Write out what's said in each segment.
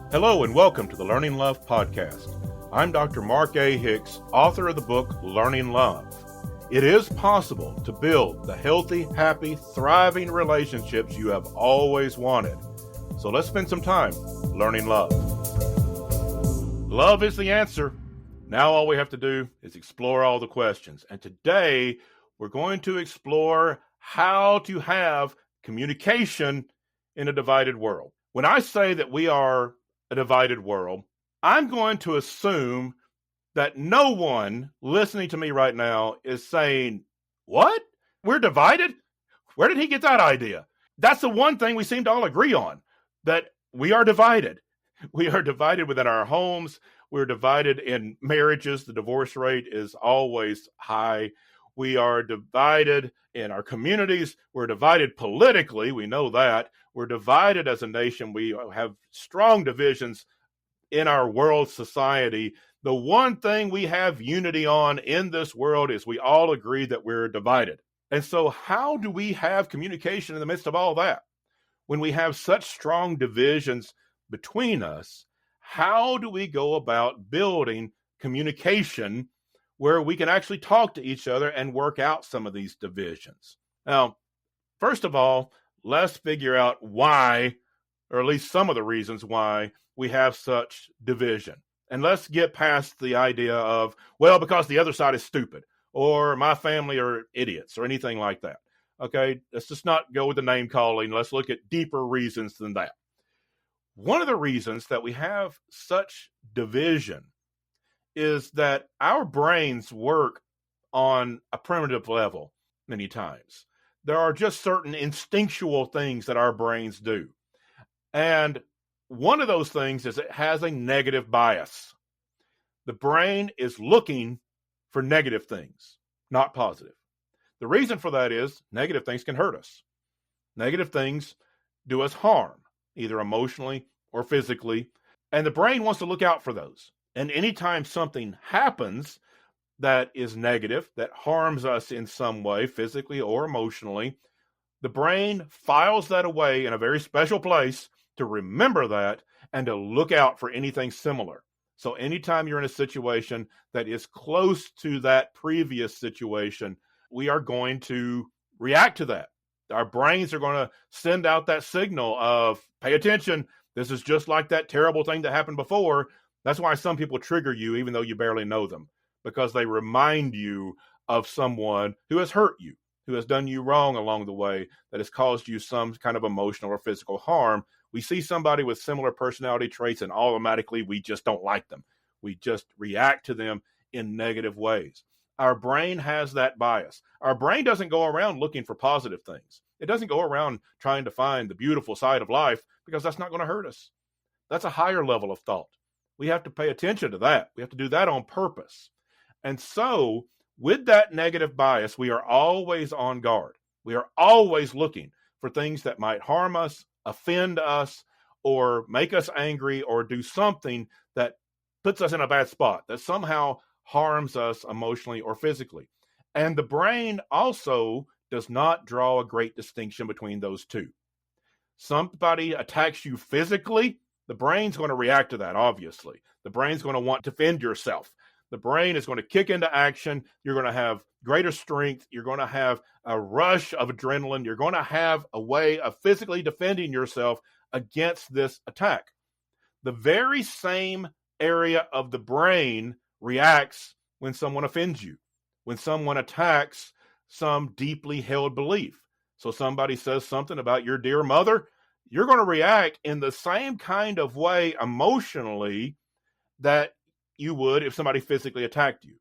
Hello and welcome to the Learning Love podcast. I'm Dr. Mark A. Hicks, author of the book Learning Love. It is possible to build the healthy, happy, thriving relationships you have always wanted. So let's spend some time learning love. Love is the answer. Now all we have to do is explore all the questions. And today we're going to explore how to have communication in a divided world. When I say that we are a divided world, I'm going to assume that no one listening to me right now is saying, what? We're divided? Where did he get that idea? That's the one thing we seem to all agree on, that we are divided. We are divided within our homes. We're divided in marriages. The divorce rate is always high. We are divided in our communities. We're divided politically. We know that. We're divided as a nation. We have strong divisions in our world society. The one thing we have unity on in this world is we all agree that we're divided. And so how do we have communication in the midst of all that? When we have such strong divisions between us, how do we go about building communication where we can actually talk to each other and work out some of these divisions? Now, first of all, let's figure out why, or at least some of the reasons why we have such division. And let's get past the idea of, well, because the other side is stupid, or my family are idiots, or anything like that. Okay, let's just not go with the name calling. Let's look at deeper reasons than that. One of the reasons that we have such division is that our brains work on a primitive level many times. There are just certain instinctual things that our brains do. And one of those things is it has a negative bias. The brain is looking for negative things, not positive. The reason for that is negative things can hurt us. Negative things do us harm, either emotionally or physically. And the brain wants to look out for those. And anytime something happens that is negative, that harms us in some way, physically or emotionally, the brain files that away in a very special place to remember that and to look out for anything similar. So anytime you're in a situation that is close to that previous situation, we are going to react to that. Our brains are going to send out that signal of, pay attention, this is just like that terrible thing that happened before. That's why some people trigger you even though you barely know them, because they remind you of someone who has hurt you, who has done you wrong along the way, that has caused you some kind of emotional or physical harm. We see somebody with similar personality traits and automatically we just don't like them. We just react to them in negative ways. Our brain has that bias. Our brain doesn't go around looking for positive things. It doesn't go around trying to find the beautiful side of life, because that's not going to hurt us. That's a higher level of thought. We have to pay attention to that. We have to do that on purpose. And so with that negative bias, we are always on guard. We are always looking for things that might harm us, offend us, or make us angry, or do something that puts us in a bad spot, that somehow harms us emotionally or physically. And the brain also does not draw a great distinction between those two. Somebody attacks you physically, the brain's going to react to that, obviously. The brain's going to want to defend yourself. The brain is going to kick into action. You're going to have greater strength. You're going to have a rush of adrenaline. You're going to have a way of physically defending yourself against this attack. The very same area of the brain reacts when someone offends you, when someone attacks some deeply held belief. So somebody says something about your dear mother, you're going to react in the same kind of way emotionally that you would if somebody physically attacked you.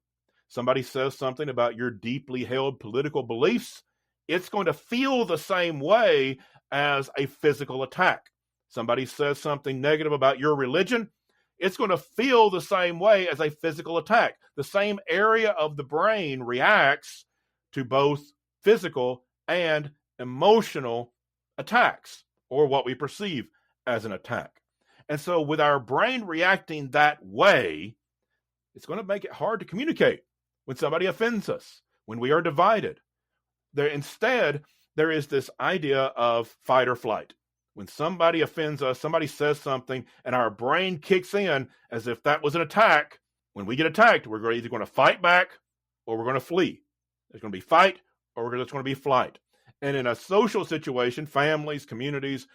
Somebody says something about your deeply held political beliefs, it's going to feel the same way as a physical attack. Somebody says something negative about your religion, it's going to feel the same way as a physical attack. The same area of the brain reacts to both physical and emotional attacks, or what we perceive as an attack. And so with our brain reacting that way, it's going to make it hard to communicate when somebody offends us, when we are divided. Instead, there is this idea of fight or flight. When somebody offends us, somebody says something, and our brain kicks in as if that was an attack. When we get attacked, we're either going to fight back or we're going to flee. There's going to be fight or there's going to be flight. And in a social situation, families, communities,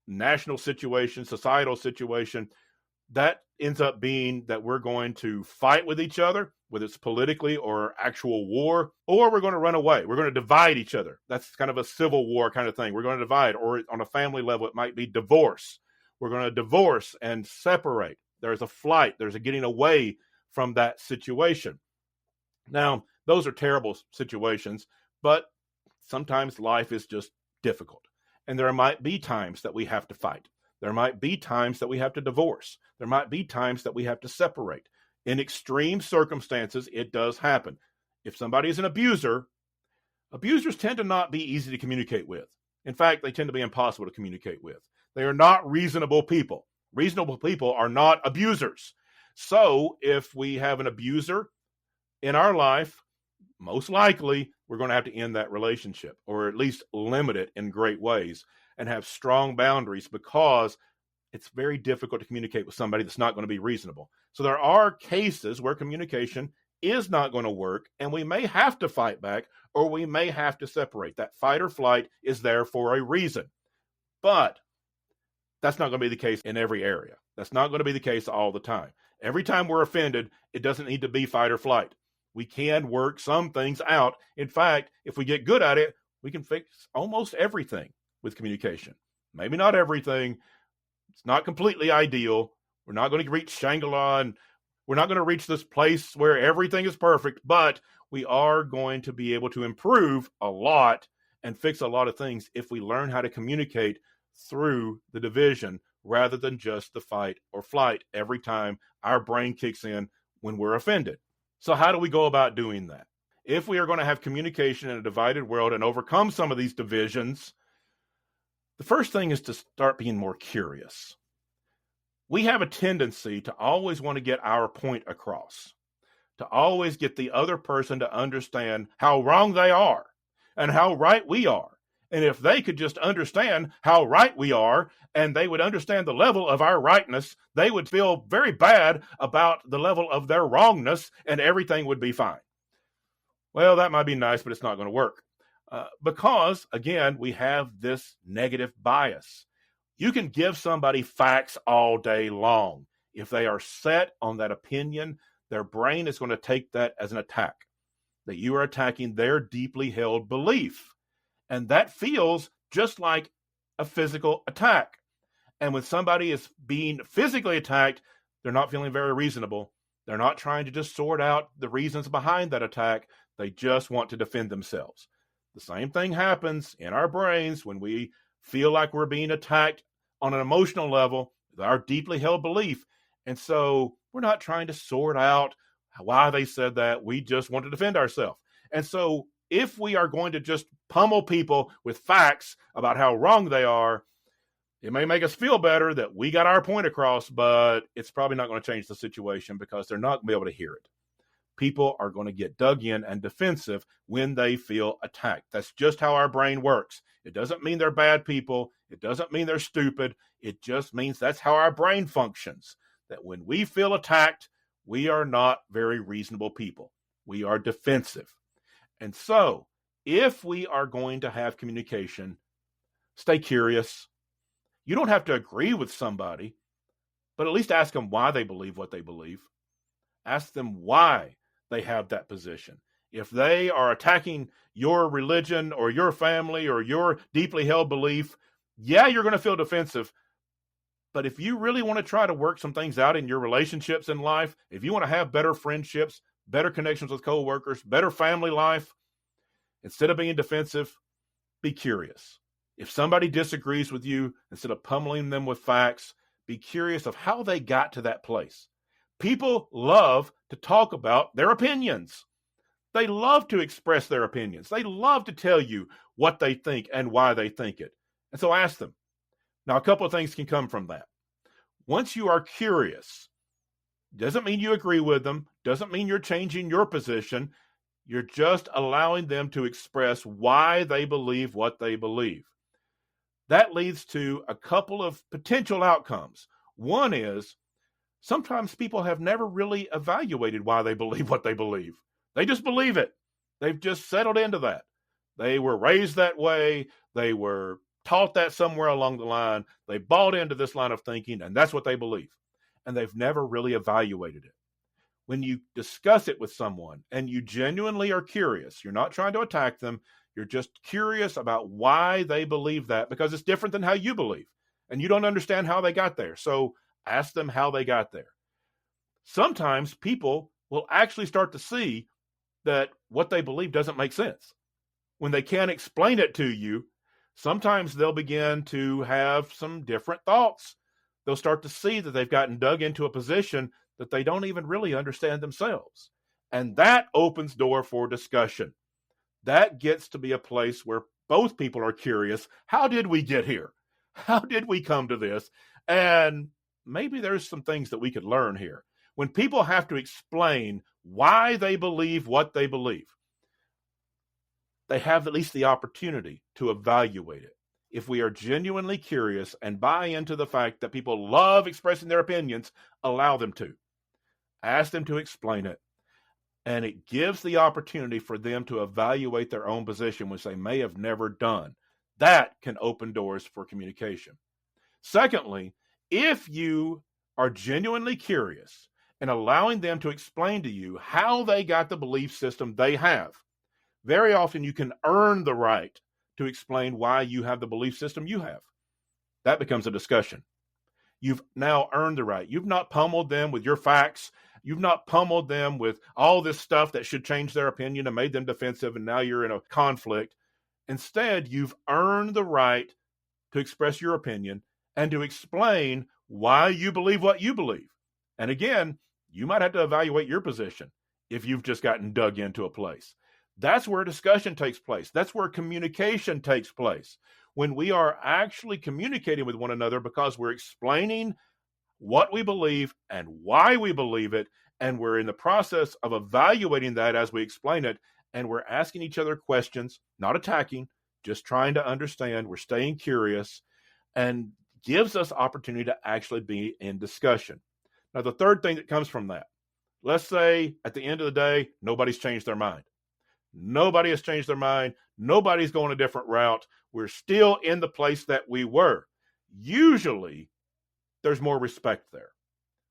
national situation, societal situation, that ends up being that we're going to fight with each other, whether it's politically or actual war, or we're going to run away. We're going to divide each other. That's kind of a civil war kind of thing. We're going to divide, or on a family level, it might be divorce. We're going to divorce and separate. There's a flight. There's a getting away from that situation. Now, those are terrible situations, but sometimes life is just difficult. And there might be times that we have to fight. There might be times that we have to divorce. There might be times that we have to separate. In extreme circumstances, it does happen. If somebody is an abuser, abusers tend to not be easy to communicate with. In fact, they tend to be impossible to communicate with. They are not reasonable people. Reasonable people are not abusers. So if we have an abuser in our life, most likely we're going to have to end that relationship, or at least limit it in great ways and have strong boundaries, because it's very difficult to communicate with somebody that's not going to be reasonable. So there are cases where communication is not going to work, and we may have to fight back, or we may have to separate. That fight or flight is there for a reason. But that's not going to be the case in every area. That's not going to be the case all the time. Every time we're offended, it doesn't need to be fight or flight. We can work some things out. In fact, if we get good at it, we can fix almost everything with communication. Maybe not everything. It's not completely ideal. We're not going to reach Shangri-La, and we're not going to reach this place where everything is perfect, but we are going to be able to improve a lot and fix a lot of things if we learn how to communicate through the division rather than just the fight or flight every time our brain kicks in when we're offended. So how do we go about doing that? If we are going to have communication in a divided world and overcome some of these divisions, the first thing is to start being more curious. We have a tendency to always want to get our point across, to always get the other person to understand how wrong they are and how right we are. And if they could just understand how right we are, and they would understand the level of our rightness, they would feel very bad about the level of their wrongness, and everything would be fine. Well, that might be nice, but it's not going to work. Because, again, we have this negative bias. You can give somebody facts all day long. If they are set on that opinion, their brain is going to take that as an attack, that you are attacking their deeply held belief. And that feels just like a physical attack. And when somebody is being physically attacked, they're not feeling very reasonable. They're not trying to just sort out the reasons behind that attack. They just want to defend themselves. The same thing happens in our brains when we feel like we're being attacked on an emotional level, our deeply held belief. And so we're not trying to sort out why they said that. We just want to defend ourselves. And so if we are going to just pummel people with facts about how wrong they are, it may make us feel better that we got our point across, but it's probably not going to change the situation because they're not going to be able to hear it. People are going to get dug in and defensive when they feel attacked. That's just how our brain works. It doesn't mean they're bad people. It doesn't mean they're stupid. It just means that's how our brain functions. That when we feel attacked, we are not very reasonable people. We are defensive. And so, if we are going to have communication, stay curious. You don't have to agree with somebody, but at least ask them why they believe what they believe. Ask them why they have that position. If they are attacking your religion or your family or your deeply held belief, yeah, you're going to feel defensive. But if you really want to try to work some things out in your relationships in life, if you want to have better friendships, better connections with coworkers, better family life, instead of being defensive, be curious. If somebody disagrees with you, instead of pummeling them with facts, be curious of how they got to that place. People love to talk about their opinions. They love to express their opinions. They love to tell you what they think and why they think it. And so ask them. Now, a couple of things can come from that. Once you are curious, doesn't mean you agree with them, doesn't mean you're changing your position. You're just allowing them to express why they believe what they believe. that leads to a couple of potential outcomes. One is sometimes people have never really evaluated why they believe what they believe. They just believe it. They've just settled into that. They were raised that way. They were taught that somewhere along the line. They bought into this line of thinking, and that's what they believe. And they've never really evaluated it. When you discuss it with someone and you genuinely are curious, you're not trying to attack them. You're just curious about why they believe that, because it's different than how you believe. And you don't understand how they got there. So ask them how they got there. Sometimes people will actually start to see that what they believe doesn't make sense. When they can't explain it to you, sometimes they'll begin to have some different thoughts. They'll start to see that they've gotten dug into a position that they don't even really understand themselves. And that opens door for discussion. That gets to be a place where both people are curious. How did we get here? How did we come to this? And maybe there's some things that we could learn here. When people have to explain why they believe what they believe, they have at least the opportunity to evaluate it. If we are genuinely curious and buy into the fact that people love expressing their opinions, allow them to. Ask them to explain it. And it gives the opportunity for them to evaluate their own position, which they may have never done. That can open doors for communication. Secondly, if you are genuinely curious and allowing them to explain to you how they got the belief system they have, very often you can earn the right to explain why you have the belief system you have. That becomes a discussion. You've now earned the right. You've not pummeled them with your facts. You've not pummeled them with all this stuff that should change their opinion and made them defensive, and now you're in a conflict. Instead, you've earned the right to express your opinion and to explain why you believe what you believe. And again, you might have to evaluate your position if you've just gotten dug into a place. That's where discussion takes place. That's where communication takes place. When we are actually communicating with one another because we're explaining what we believe and why we believe it, and we're in the process of evaluating that as we explain it, and we're asking each other questions, not attacking, just trying to understand. We're staying curious, and gives us opportunity to actually be in discussion. Now, the third thing that comes from that, let's say at the end of the day, nobody's changed their mind. Nobody has changed their mind. Nobody's going a different route. We're still in the place that we were. Usually, there's more respect there.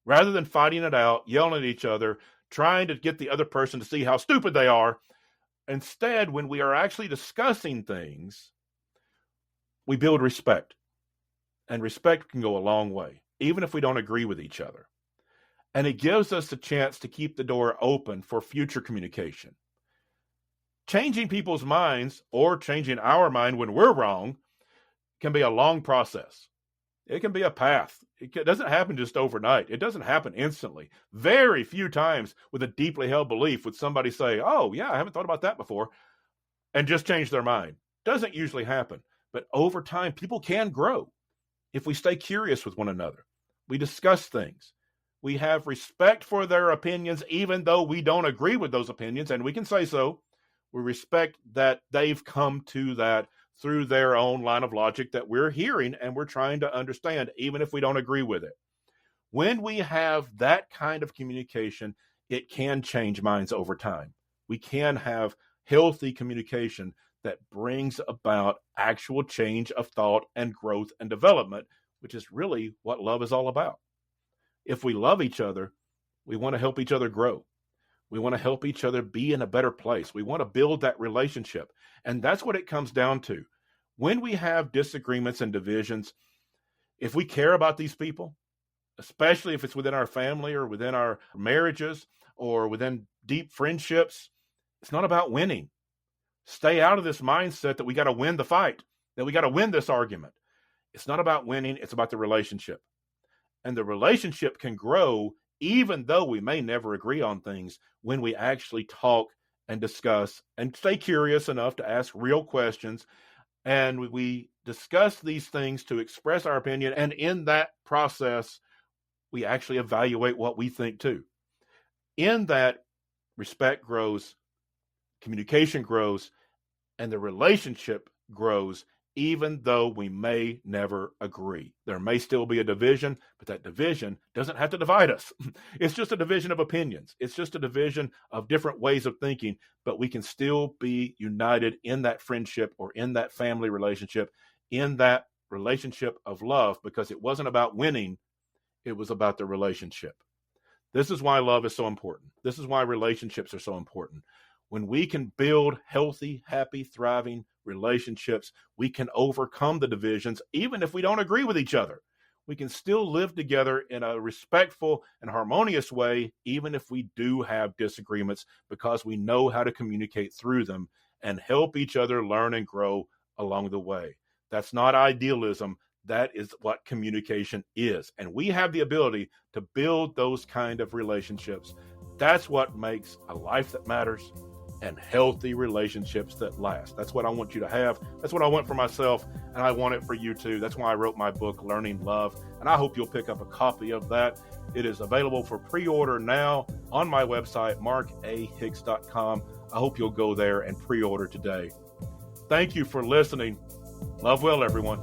Rather than fighting it out, yelling at each other, trying to get the other person to see how stupid they are, instead, when we are actually discussing things, we build respect. And respect can go a long way, even if we don't agree with each other. And it gives us a chance to keep the door open for future communication. Changing people's minds, or changing our mind when we're wrong, can be a long process. It can be a path. It doesn't happen just overnight. It doesn't happen instantly. Very few times with a deeply held belief would somebody say, oh, yeah, I haven't thought about that before, and just change their mind. Doesn't usually happen. But over time, people can grow if we stay curious with one another. We discuss things. We have respect for their opinions, even though we don't agree with those opinions, and we can say so. We respect that they've come to that through their own line of logic that we're hearing and we're trying to understand, even if we don't agree with it. When we have that kind of communication, it can change minds over time. We can have healthy communication that brings about actual change of thought and growth and development, which is really what love is all about. If we love each other, we want to help each other grow. We want to help each other be in a better place. We want to build that relationship. And that's what it comes down to. When we have disagreements and divisions, if we care about these people, especially if it's within our family or within our marriages or within deep friendships, it's not about winning. Stay out of this mindset that we got to win the fight, that we got to win this argument. It's not about winning. It's about the relationship. And the relationship can grow even though we may never agree on things when we actually talk and discuss and stay curious enough to ask real questions. And we discuss these things to express our opinion. And in that process, we actually evaluate what we think too. In that, respect grows, communication grows, and the relationship grows even though we may never agree. There may still be a division, but that division doesn't have to divide us. It's just a division of opinions. It's just a division of different ways of thinking, but we can still be united in that friendship or in that family relationship, in that relationship of love, because it wasn't about winning, it was about the relationship. This is why love is so important. This is why relationships are so important. When we can build healthy, happy, thriving relationships, we can overcome the divisions, even if we don't agree with each other. We can still live together in a respectful and harmonious way, even if we do have disagreements, because we know how to communicate through them and help each other learn and grow along the way. That's not idealism. That is what communication is. And we have the ability to build those kind of relationships. That's what makes a life that matters and healthy relationships that last. That's what I want you to have. That's what I want for myself, and I want it for you too. That's why I wrote my book, Learning Love, and I hope you'll pick up a copy of that. It is available for pre-order now on my website, markahicks.com. I hope you'll go there and pre-order today. Thank you for listening. Love well, everyone.